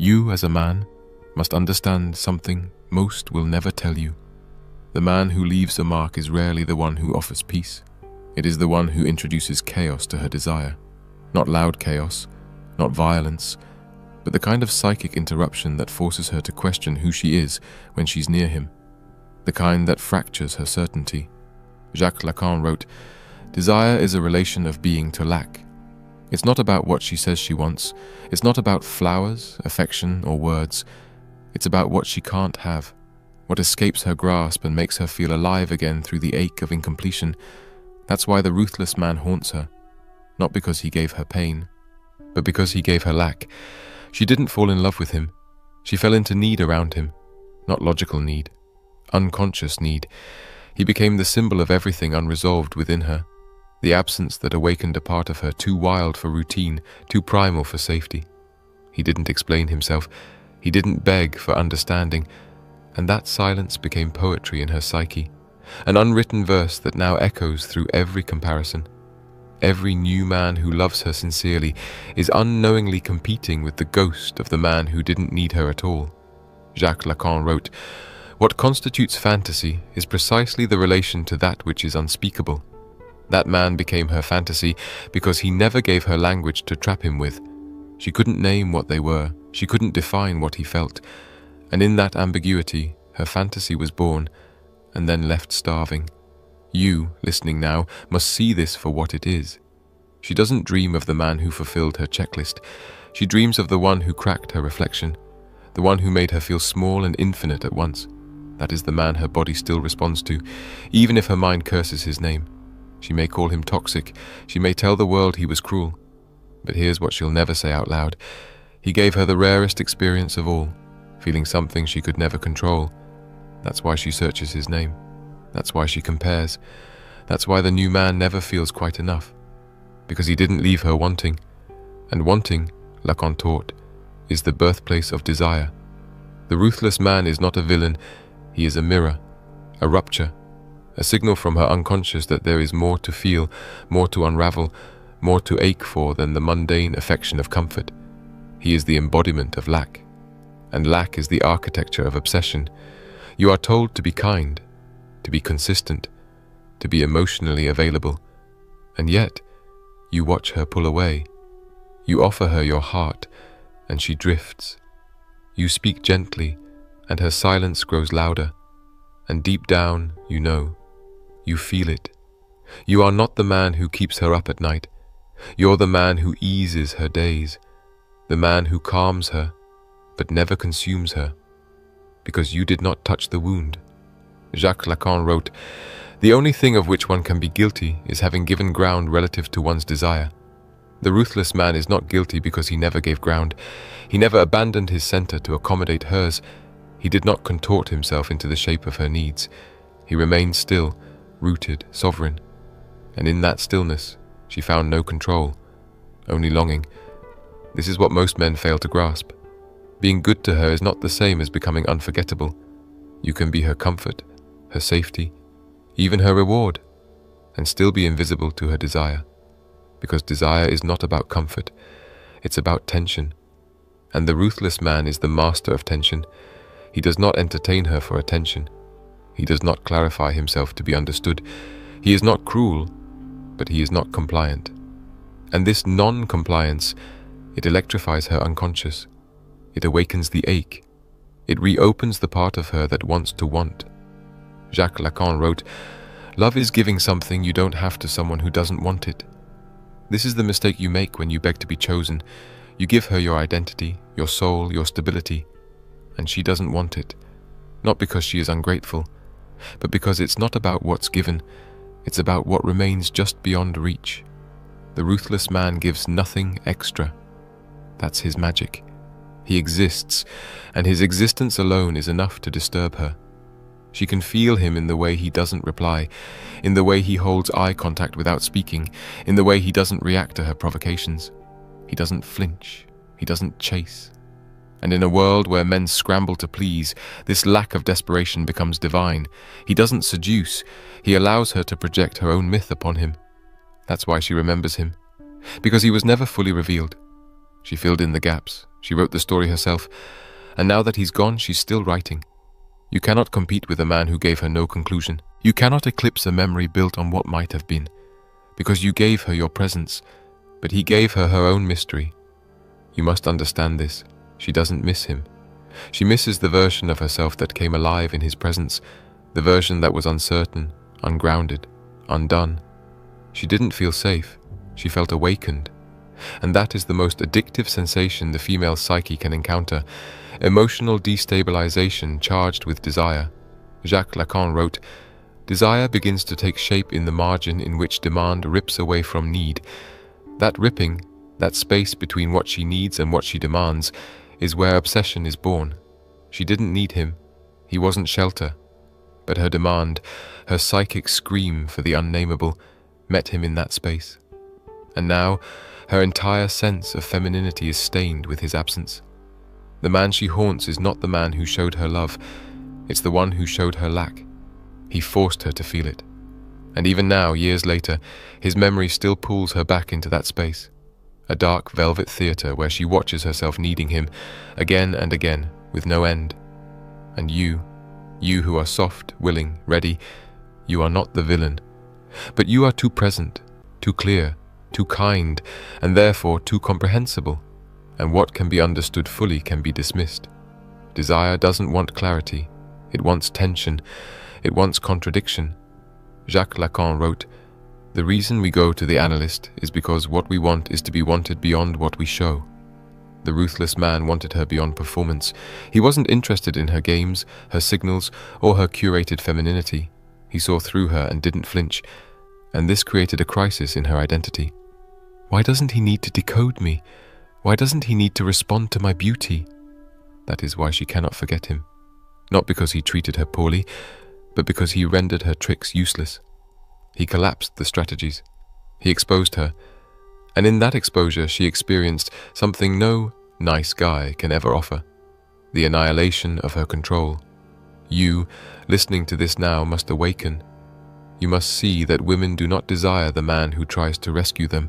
You, as a man, must understand something most will never tell you. The man who leaves a mark is rarely the one who offers peace. It is the one who introduces chaos to her desire. Not loud chaos, not violence, but the kind of psychic interruption that forces her to question who she is when she's near him. The kind that fractures her certainty. Jacques Lacan wrote, "Desire is a relation of being to lack." It's not about what she says she wants. It's not about flowers, affection, or words. It's about what she can't have, what escapes her grasp and makes her feel alive again through the ache of incompletion. That's why the ruthless man haunts her, not because he gave her pain, but because he gave her lack. She didn't fall in love with him. She fell into need around him, not logical need, unconscious need. He became the symbol of everything unresolved within her, the absence that awakened a part of her too wild for routine, too primal for safety. He didn't explain himself. He didn't beg for understanding, and that silence became poetry in her psyche, an unwritten verse that now echoes through every comparison. Every new man who loves her sincerely is unknowingly competing with the ghost of the man who didn't need her at all. Jacques Lacan wrote, "What constitutes fantasy is precisely the relation to that which is unspeakable." That man became her fantasy because he never gave her language to trap him with. She couldn't name what they were. She couldn't define what he felt. And in that ambiguity, her fantasy was born and then left starving. You, listening now, must see this for what it is. She doesn't dream of the man who fulfilled her checklist. She dreams of the one who cracked her reflection, the one who made her feel small and infinite at once. That is the man her body still responds to, even if her mind curses his name. She may call him toxic. She may tell the world he was cruel. But here's what she'll never say out loud. He gave her the rarest experience of all, feeling something she could never control. That's why she searches his name. That's why she compares. That's why the new man never feels quite enough. Because he didn't leave her wanting. And wanting, Lacan taught, is the birthplace of desire. The ruthless man is not a villain. He is a mirror, a rupture, a signal from her unconscious that there is more to feel, more to unravel, more to ache for than the mundane affection of comfort. He is the embodiment of lack. And lack is the architecture of obsession. You are told to be kind, to be consistent, to be emotionally available. And yet, you watch her pull away. You offer her your heart, and she drifts. You speak gently, and her silence grows louder. And deep down, you know. You feel it. You are not the man who keeps her up at night. You're the man who eases her days, the man who calms her, but never consumes her, because you did not touch the wound. Jacques Lacan wrote, "The only thing of which one can be guilty is having given ground relative to one's desire." The ruthless man is not guilty because he never gave ground. He never abandoned his center to accommodate hers. He did not contort himself into the shape of her needs. He remained still, rooted, sovereign. And in that stillness, she found no control, only longing. This is what most men fail to grasp. Being good to her is not the same as becoming unforgettable. You can be her comfort, her safety, even her reward, and still be invisible to her desire. Because desire is not about comfort, it's about tension. And the ruthless man is the master of tension. He does not entertain her for attention. He does not clarify himself to be understood. He is not cruel, but he is not compliant. And this non-compliance, it electrifies her unconscious. It awakens the ache. It reopens the part of her that wants to want. Jacques Lacan wrote, "Love is giving something you don't have to someone who doesn't want it." This is the mistake you make when you beg to be chosen. You give her your identity, your soul, your stability, and she doesn't want it. Not because she is ungrateful, but because it's not about what's given, it's about what remains just beyond reach. The ruthless man gives nothing extra. That's his magic. He exists, and his existence alone is enough to disturb her. She can feel him in the way he doesn't reply, in the way he holds eye contact without speaking, in the way he doesn't react to her provocations. He doesn't flinch. He doesn't chase. And in a world where men scramble to please, this lack of desperation becomes divine. He doesn't seduce. He allows her to project her own myth upon him. That's why she remembers him. Because he was never fully revealed. She filled in the gaps. She wrote the story herself. And now that he's gone, she's still writing. You cannot compete with a man who gave her no conclusion. You cannot eclipse a memory built on what might have been. Because you gave her your presence, but he gave her her own mystery. You must understand this. She doesn't miss him. She misses the version of herself that came alive in his presence, the version that was uncertain, ungrounded, undone. She didn't feel safe. She felt awakened. And that is the most addictive sensation the female psyche can encounter, emotional destabilization charged with desire. Jacques Lacan wrote, "Desire begins to take shape in the margin in which demand rips away from need. That ripping, that space between what she needs and what she demands, is where obsession is born. She didn't need him. He wasn't shelter. But her demand, her psychic scream for the unnameable, met him in that space. And now, her entire sense of femininity is stained with his absence. The man she haunts is not the man who showed her love. It's the one who showed her lack. He forced her to feel it. And even now, years later, his memory still pulls her back into that space. A dark velvet theater where she watches herself needing him again and again with no end. And you who are soft, willing, ready, you are not the villain. But you are too present, too clear, too kind, and therefore too comprehensible. And what can be understood fully can be dismissed. Desire doesn't want clarity. It wants tension. It wants contradiction. Jacques Lacan wrote, "The reason we go to the analyst is because what we want is to be wanted beyond what we show." The ruthless man wanted her beyond performance. He wasn't interested in her games, her signals, or her curated femininity. He saw through her and didn't flinch, and this created a crisis in her identity. Why doesn't he need to decode me? Why doesn't he need to respond to my beauty? That is why she cannot forget him. Not because he treated her poorly, but because he rendered her tricks useless. He collapsed the strategies. He exposed her. And in that exposure, she experienced something no nice guy can ever offer: the annihilation of her control. You, listening to this now, must awaken. You must see that women do not desire the man who tries to rescue them.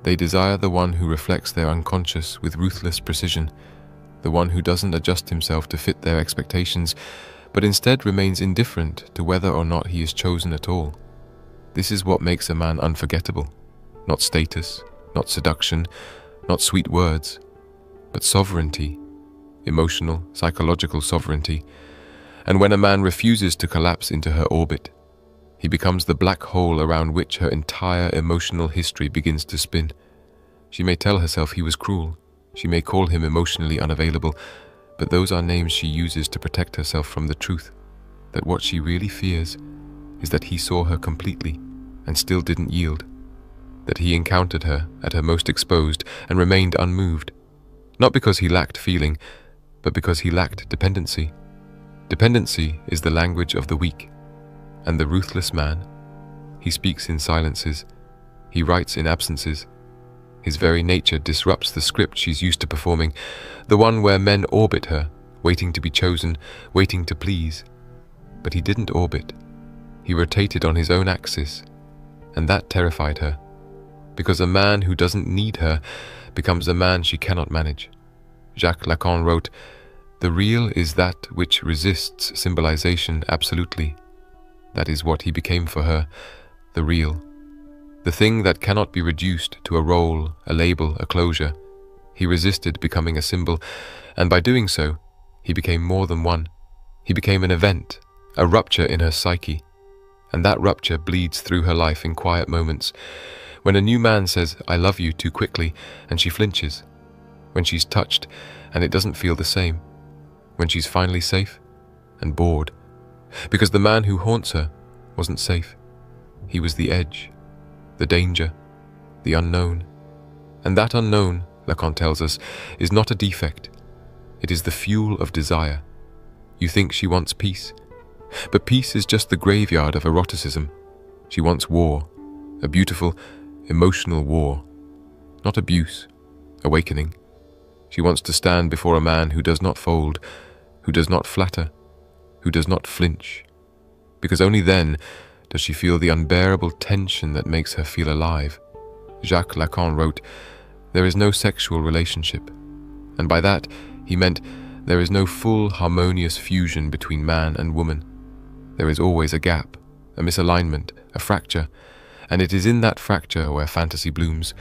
They desire the one who reflects their unconscious with ruthless precision, the one who doesn't adjust himself to fit their expectations, but instead remains indifferent to whether or not he is chosen at all. This is what makes a man unforgettable. Not status, not seduction, not sweet words, but sovereignty, emotional, psychological sovereignty. And when a man refuses to collapse into her orbit, he becomes the black hole around which her entire emotional history begins to spin. She may tell herself he was cruel. She may call him emotionally unavailable, but those are names she uses to protect herself from the truth, that what she really fears is that he saw her completely and still didn't yield, that he encountered her at her most exposed and remained unmoved, not because he lacked feeling, but because he lacked dependency. Dependency is the language of the weak. And the ruthless man, he speaks in silences, he writes in absences. His very nature disrupts the script she's used to performing, the one where men orbit her, waiting to be chosen, waiting to please. But he didn't orbit. He rotated on his own axis, and that terrified her, because a man who doesn't need her becomes a man she cannot manage. Jacques Lacan wrote, "The real is that which resists symbolization absolutely." That is what he became for her, the real. The thing that cannot be reduced to a role, a label, a closure. He resisted becoming a symbol, and by doing so, he became more than one. He became an event, a rupture in her psyche. And that rupture bleeds through her life in quiet moments. When a new man says, "I love you," too quickly, and she flinches. When she's touched, and it doesn't feel the same. When she's finally safe and bored. Because the man who haunts her wasn't safe. He was the edge, the danger, the unknown. And that unknown, Lacan tells us, is not a defect. It is the fuel of desire. You think she wants peace, but peace is just the graveyard of eroticism. She wants war, a beautiful, emotional war, not abuse, awakening. She wants to stand before a man who does not fold, who does not flatter, who does not flinch, because only then does she feel the unbearable tension that makes her feel alive. Jacques Lacan wrote, There is no sexual relationship, and by that he meant there is no full harmonious fusion between man and woman. There is always a gap, a misalignment, a fracture, and it is in that fracture where fantasy blooms.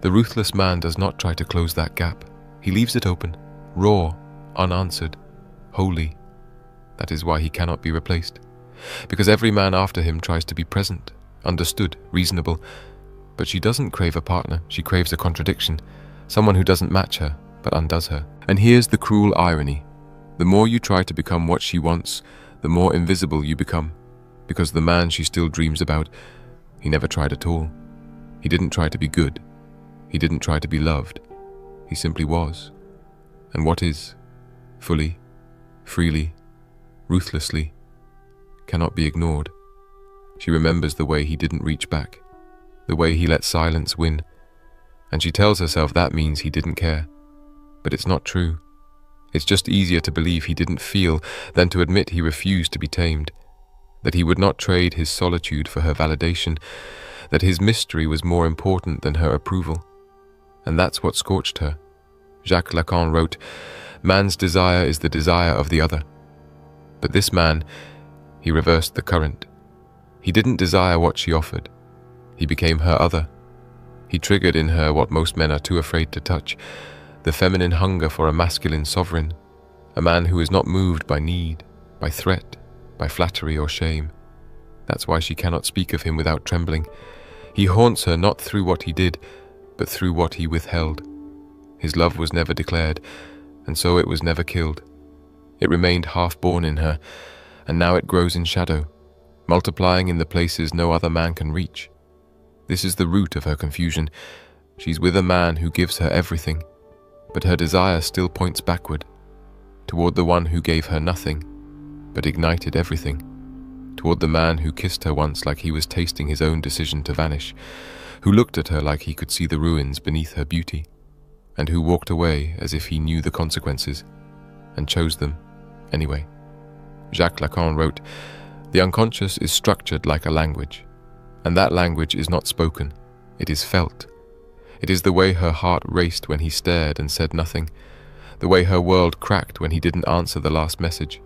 The ruthless man does not try to close that gap. He leaves it open, raw, unanswered, holy. That is why he cannot be replaced. Because every man after him tries to be present, understood, reasonable. But she doesn't crave a partner, she craves a contradiction, someone who doesn't match her, but undoes her. And here's the cruel irony. The more you try to become what she wants, the more invisible you become. Because the man she still dreams about, he never tried at all. He didn't try to be good. He didn't try to be loved. He simply was. And what is, fully, freely, ruthlessly, cannot be ignored. She remembers the way he didn't reach back, the way he let silence win, and she tells herself that means he didn't care. But it's not true. It's just easier to believe he didn't feel than to admit he refused to be tamed, that he would not trade his solitude for her validation, that his mystery was more important than her approval. And that's what scorched her. Jacques Lacan wrote, "Man's desire is the desire of the other." But this man, he reversed the current. He didn't desire what she offered. He became her other. He triggered in her what most men are too afraid to touch, the feminine hunger for a masculine sovereign, a man who is not moved by need, by threat, by flattery or shame. That's why she cannot speak of him without trembling. He haunts her not through what he did, but through what he withheld. His love was never declared, and so it was never killed. It remained half-born in her, and now it grows in shadow, multiplying in the places no other man can reach. This is the root of her confusion. She's with a man who gives her everything, but her desire still points backward, toward the one who gave her nothing, but ignited everything, toward the man who kissed her once like he was tasting his own decision to vanish, who looked at her like he could see the ruins beneath her beauty, and who walked away as if he knew the consequences, and chose them anyway. Jacques Lacan wrote, "The unconscious is structured like a language, and that language is not spoken, it is felt. It is the way her heart raced when he stared and said nothing, the way her world cracked when he didn't answer the last message,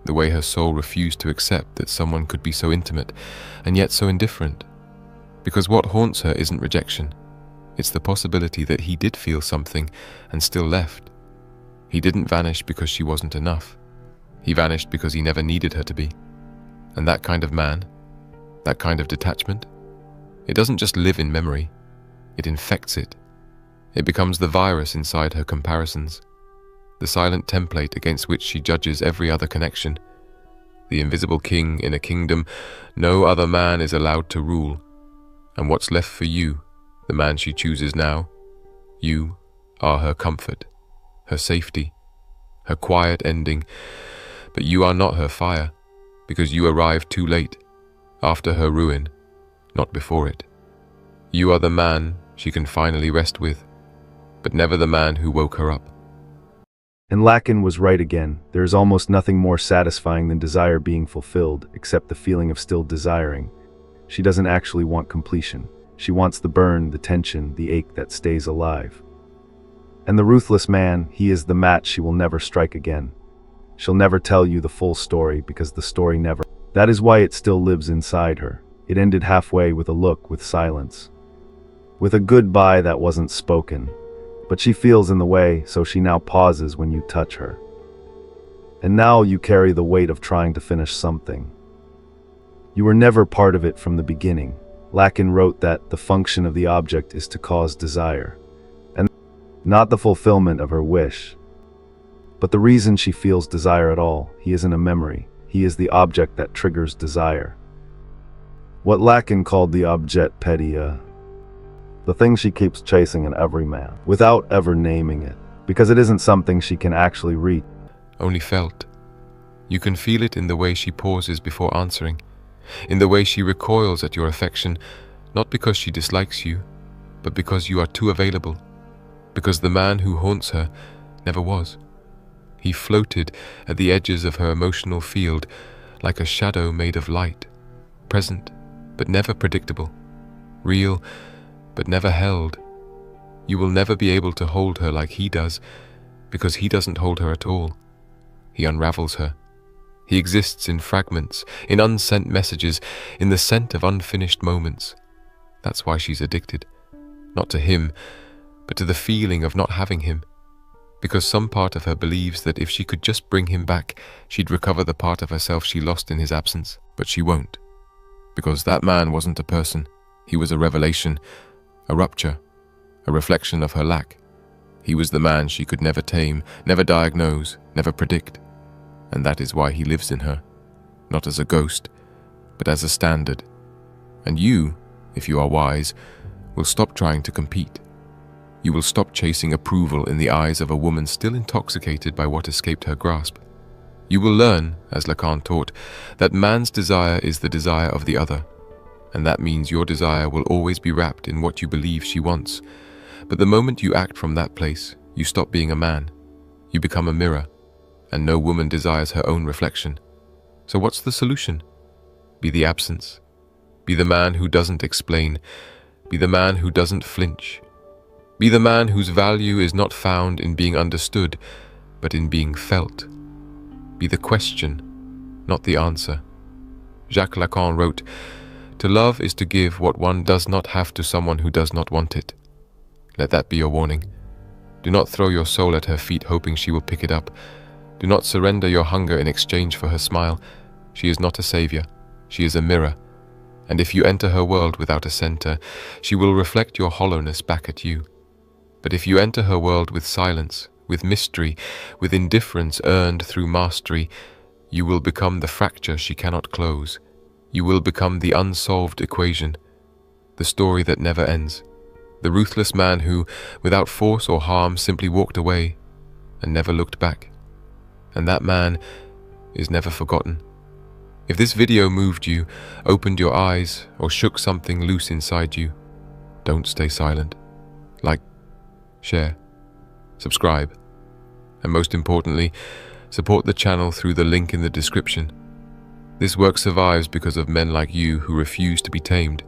the way her soul refused to accept that someone could be so intimate and yet so indifferent. Because what haunts her isn't rejection, it's the possibility that he did feel something and still left. He didn't vanish because she wasn't enough. He vanished because he never needed her to be. And that kind of man, that kind of detachment, it doesn't just live in memory, it infects it. It becomes the virus inside her comparisons, the silent template against which she judges every other connection. The invisible king in a kingdom no other man is allowed to rule. And what's left for you, the man she chooses now? You are her comfort, her safety, her quiet ending, but you are not her fire, because you arrived too late, after her ruin, not before it. You are the man she can finally rest with, but never the man who woke her up. And Lacan was right again. There is almost nothing more satisfying than desire being fulfilled, except the feeling of still desiring. She doesn't actually want completion. She wants the burn, the tension, the ache that stays alive. And the ruthless man, he is the match she will never strike again. She'll never tell you the full story because the story never. That is why it still lives inside her. It ended halfway with a look, with silence. With a goodbye that wasn't spoken. But she feels in the way, so she now pauses when you touch her. And now you carry the weight of trying to finish something. You were never part of it from the beginning. Lacan wrote that the function of the object is to cause desire, and not the fulfillment of her wish. But the reason she feels desire at all, he isn't a memory. He is the object that triggers desire. What Lacan called the objet pédia, the thing she keeps chasing in every man, without ever naming it, because it isn't something she can actually reach. Only felt. You can feel it in the way she pauses before answering, in the way she recoils at your affection, not because she dislikes you, but because you are too available, because the man who haunts her never was. He floated at the edges of her emotional field like a shadow made of light, present but never predictable, real but never held. You will never be able to hold her like he does, because he doesn't hold her at all. He unravels her. He exists in fragments, in unsent messages, in the scent of unfinished moments. That's why she's addicted. Not to him, but to the feeling of not having him. Because some part of her believes that if she could just bring him back, she'd recover the part of herself she lost in his absence. But she won't. Because that man wasn't a person. He was a revelation, a rupture, a reflection of her lack. He was the man she could never tame, never diagnose, never predict. And that is why he lives in her. Not as a ghost, but as a standard. And you, if you are wise, will stop trying to compete. You will stop chasing approval in the eyes of a woman still intoxicated by what escaped her grasp. You will learn, as Lacan taught, that man's desire is the desire of the other, and that means your desire will always be wrapped in what you believe she wants. But the moment you act from that place, you stop being a man. You become a mirror, and no woman desires her own reflection. So what's the solution? Be the absence. Be the man who doesn't explain. Be the man who doesn't flinch. Be the man whose value is not found in being understood, but in being felt. Be the question, not the answer. Jacques Lacan wrote, "To love is to give what one does not have to someone who does not want it." Let that be your warning. Do not throw your soul at her feet hoping she will pick it up. Do not surrender your hunger in exchange for her smile. She is not a savior. She is a mirror. And if you enter her world without a center, she will reflect your hollowness back at you. But if you enter her world with silence, with mystery, with indifference earned through mastery, you will become the fracture she cannot close. You will become the unsolved equation, the story that never ends, the ruthless man who, without force or harm, simply walked away and never looked back. And that man is never forgotten. If this video moved you, opened your eyes, or shook something loose inside you, don't stay silent. Like, share, subscribe, and most importantly, support the channel through the link in the description. This work survives because of men like you who refuse to be tamed.